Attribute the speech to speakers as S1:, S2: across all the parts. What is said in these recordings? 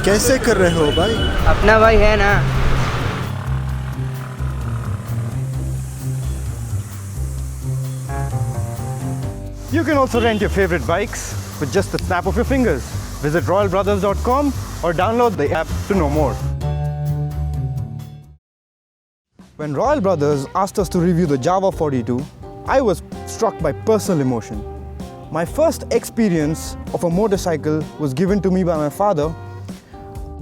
S1: कैसे कर रहे हो भाई?
S2: अपना भाई है ना।
S3: You can also rent your favorite bikes with just the snap of your fingers. Visit royalbrothers.com or download the app to know more. When Royal Brothers asked us to review the Jawa 42, I was struck by personal emotion. My first experience of a motorcycle was given to me by my father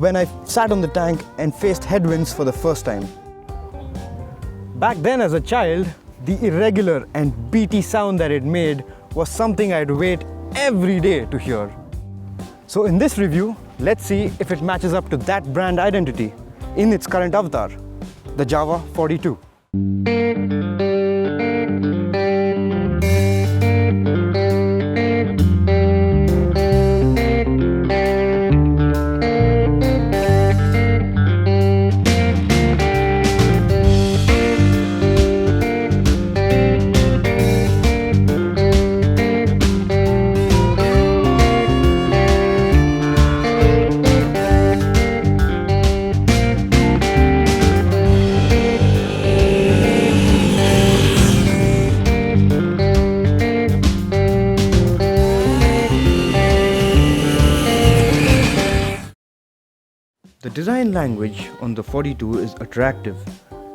S3: when I sat on the tank and faced headwinds for the first time. Back then as a child, the irregular and beaty sound that it made was something I'd wait every day to hear. So in this review, let's see if it matches up to that brand identity in its current avatar, the Jawa 42. The design language on the 42 is attractive,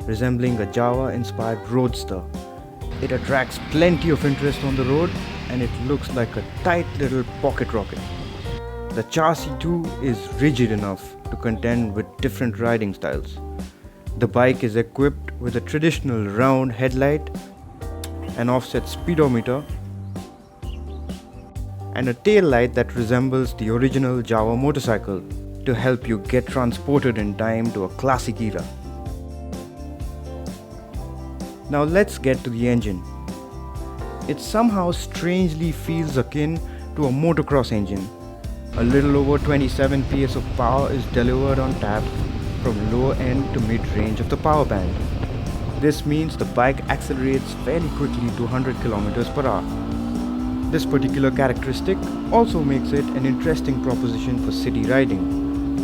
S3: resembling a Java-inspired roadster. It attracts plenty of interest on the road and it looks like a tight little pocket rocket. The chassis too is rigid enough to contend with different riding styles. The bike is equipped with a traditional round headlight, an offset speedometer, and a tail light that resembles the original Jawa motorcycle to help you get transported in time to a classic era. Now let's get to the engine. It somehow strangely feels akin to a motocross engine. A little over 27 PS of power is delivered on tap from lower end to mid range of the power band. This means the bike accelerates fairly quickly to 100 km per hour. This particular characteristic also makes it an interesting proposition for city riding,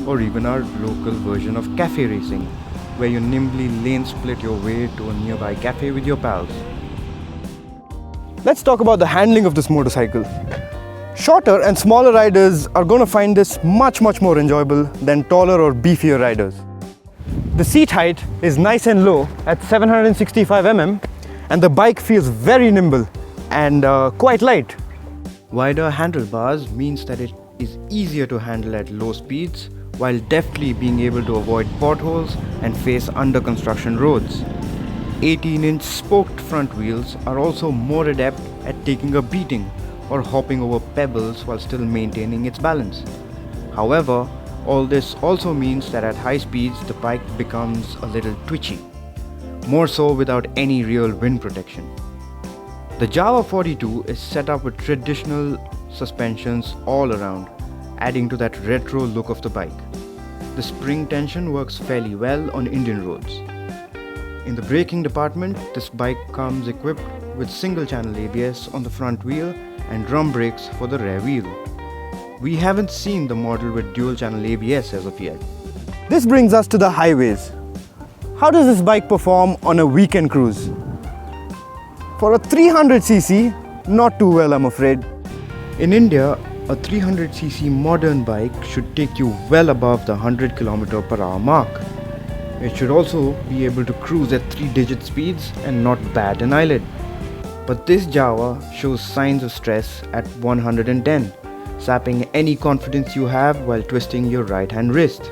S3: or even our local version of cafe racing, where you nimbly lane split your way to a nearby cafe with your pals. Let's talk about the handling of this motorcycle. Shorter and smaller riders are going to find this much more enjoyable than taller or beefier riders. The seat height is nice and low at 765 mm and the bike feels very nimble and quite light. Wider handlebars means that it is easier to handle at low speeds while deftly being able to avoid potholes and face under construction roads. 18-inch spoked front wheels are also more adept at taking a beating or hopping over pebbles while still maintaining its balance. However, all this also means that at high speeds the bike becomes a little twitchy, more so without any real wind protection. The Jawa 42 is set up with traditional suspensions all around, adding to that retro look of the bike. The spring tension works fairly well on Indian roads. In the braking department, this bike comes equipped with single-channel ABS on the front wheel and drum brakes for the rear wheel. We haven't seen the model with dual-channel ABS as of yet. This brings us to the highways. How does this bike perform on a weekend cruise? For a 300cc, not too well, I'm afraid. In India, a 300cc modern bike should take you well above the 100 km per hour mark. It should also be able to cruise at 3-digit speeds and not bat an eyelid. But this Jawa shows signs of stress at 110, sapping any confidence you have while twisting your right hand wrist.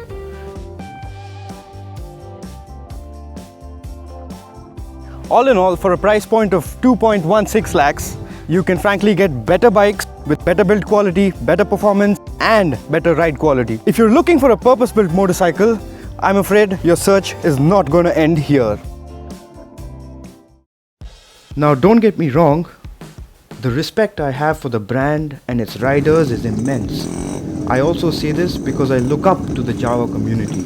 S3: All in all, for a price point of 2.16 lakhs, you can frankly get better bikes with better build quality, better performance and better ride quality. If you're looking for a purpose-built motorcycle, I'm afraid your search is not going to end here. Now don't get me wrong, the respect I have for the brand and its riders is immense. I also say this because I look up to the Jawa community.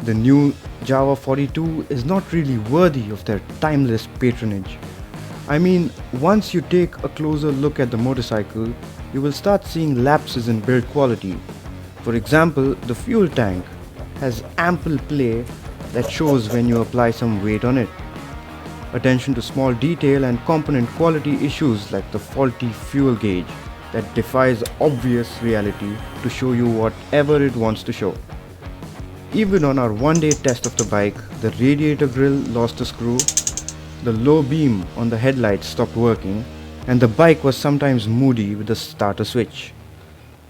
S3: The new Jawa 42 is not really worthy of their timeless patronage. I mean, once you take a closer look at the motorcycle, you will start seeing lapses in build quality. For example, the fuel tank has ample play that shows when you apply some weight on it. Attention to small detail and component quality issues like the faulty fuel gauge that defies obvious reality to show you whatever it wants to show. Even on our one-day test of the bike, the radiator grille lost a screw, the low beam on the headlights stopped working, and the bike was sometimes moody with the starter switch.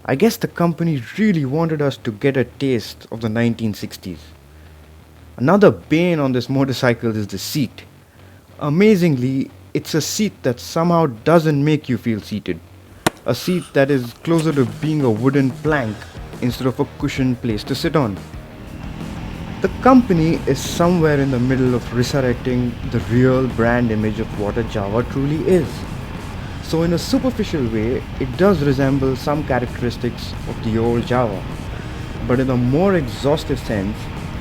S3: I guess the company really wanted us to get a taste of the 1960s. Another bane on this motorcycle is the seat. Amazingly, it's a seat that somehow doesn't make you feel seated. A seat that is closer to being a wooden plank instead of a cushioned place to sit on. The company is somewhere in the middle of resurrecting the real brand image of what a Jawa truly is. So in a superficial way, it does resemble some characteristics of the old Jawa. But in a more exhaustive sense,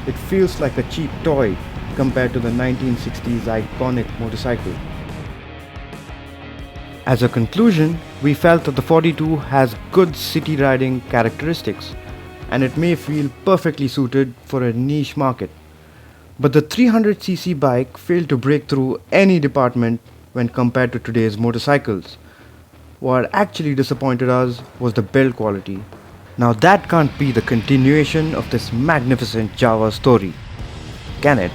S3: it feels like a cheap toy compared to the 1960s iconic motorcycle. As a conclusion, we felt that the 42 has good city riding characteristics, and it may feel perfectly suited for a niche market. But the 300cc bike failed to break through any department when compared to today's motorcycles. What actually disappointed us was the build quality. Now that can't be the continuation of this magnificent Jawa story, can it?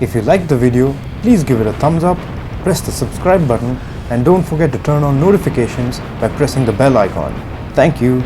S1: If you liked the video, please give it a thumbs up, press the subscribe button, and don't forget to turn on notifications by pressing the bell icon. Thank you.